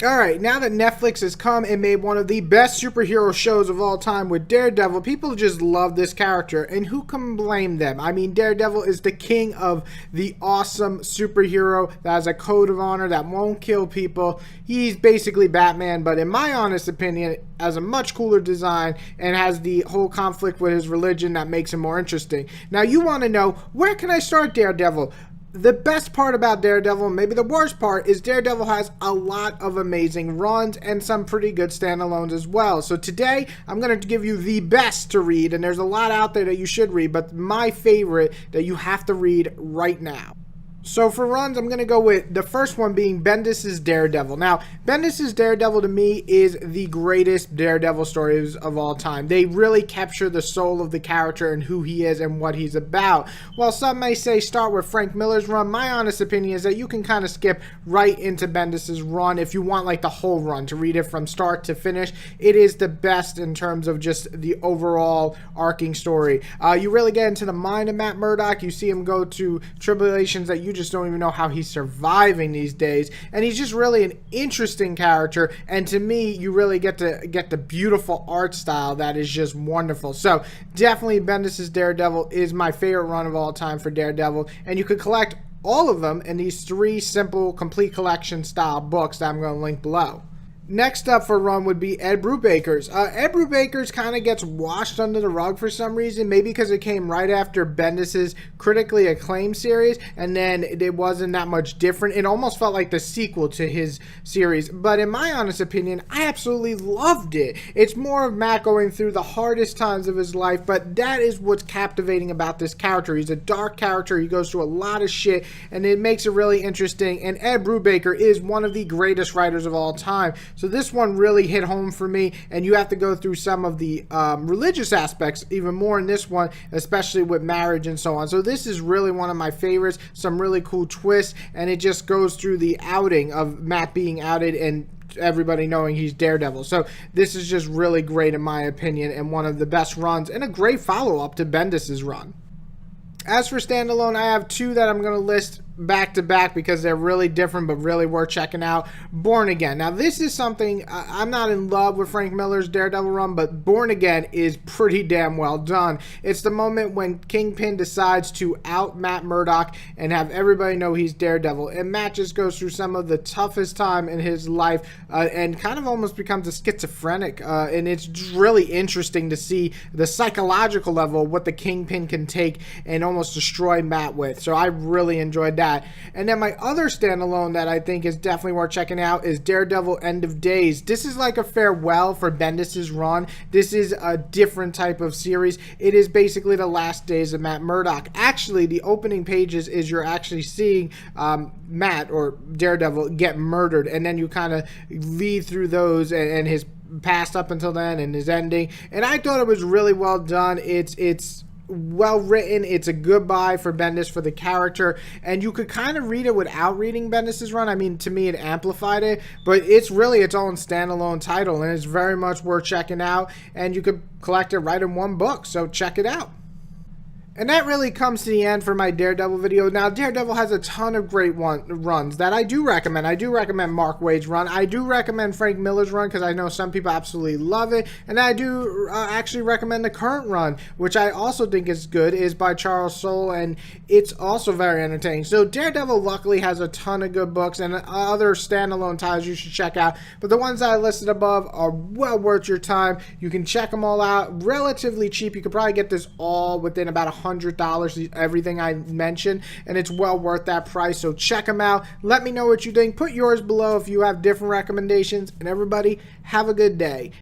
Alright, now that Netflix has come and made one of the best superhero shows of all time with Daredevil, people just love this character, and who can blame them? I mean, Daredevil is the king of the awesome superhero that has a code of honor that won't kill people. He's basically Batman, but in my honest opinion, has a much cooler design and has the whole conflict with his religion that makes him more interesting. Now, you want to know, where can I start Daredevil? The best part about Daredevil, and maybe the worst part, is Daredevil has a lot of amazing runs and some pretty good standalones as well. So today, I'm going to give you the best to read, and there's a lot out there that you should read, but my favorite that you have to read right now. So for runs, I'm going to go with the first one being Bendis' Daredevil. Now, Bendis' Daredevil to me is the greatest Daredevil stories of all time. They really capture the soul of the character and who he is and what he's about. While some may say start with Frank Miller's run, my honest opinion is that you can kind of skip right into Bendis' run if you want like the whole run to read it from start to finish. It is the best in terms of just the overall arcing story. You really get into the mind of Matt Murdock. You see him go to tribulations that you just don't even know how he's surviving these days, and he's just really an interesting character, and to me you really get the beautiful art style that is just wonderful. So definitely Bendis' Daredevil is my favorite run of all time for Daredevil, and you could collect all of them in these 3 simple complete collection style books that I'm going to link below. Next up for run would be Ed Brubaker's. Ed Brubaker's kind of gets washed under the rug for some reason, maybe because it came right after Bendis' critically acclaimed series, and then it wasn't that much different. It almost felt like the sequel to his series, but in my honest opinion, I absolutely loved it. It's more of Matt going through the hardest times of his life, but that is what's captivating about this character. He's a dark character, he goes through a lot of shit, and it makes it really interesting, and Ed Brubaker is one of the greatest writers of all time. So this one really hit home for me, and you have to go through some of the religious aspects even more in this one, especially with marriage and so on. So this is really one of my favorites, some really cool twists, and it just goes through the outing of Matt being outed and everybody knowing he's Daredevil. So this is just really great in my opinion, and one of the best runs, and a great follow-up to Bendis' run. As for standalone, I have 2 that I'm going to list back to back because they're really different but really worth checking out. Born Again. Now this is something, I'm not in love with Frank Miller's Daredevil run, but Born Again is pretty damn well done. It's the moment when Kingpin decides to out Matt Murdock and have everybody know he's Daredevil, and Matt just goes through some of the toughest time in his life and kind of almost becomes a schizophrenic, and it's really interesting to see the psychological level of what the Kingpin can take and almost destroy Matt with. So I really enjoyed that. And then my other standalone that I think is definitely worth checking out is Daredevil End of Days. This is like a farewell for Bendis' run. This is a different type of series. It is basically the last days of Matt Murdock. Actually, the opening pages is you're actually seeing Matt, or Daredevil, get murdered, and then you kind of lead through those and his past up until then and his ending. And I thought it was really well done. It's well written. It's a goodbye for Bendis for the character, and you could kind of read it without reading Bendis' run. I mean, to me it amplified it, but it's really its own standalone title, and it's very much worth checking out, and you could collect it right in one book, so check it out. And that really comes to the end for my Daredevil video. Now, Daredevil has a ton of great runs that I do recommend. I do recommend Mark Waid's run. I do recommend Frank Miller's run because I know some people absolutely love it. And I do actually recommend the current run, which I also think is good, is by Charles Soule, and it's also very entertaining. So Daredevil luckily has a ton of good books and other standalone titles you should check out. But the ones that I listed above are well worth your time. You can check them all out relatively cheap. You could probably get this all within about $100, everything I mentioned, and it's well worth that price. So check them out. Let me know what you think. Put yours below if you have different recommendations, and everybody have a good day.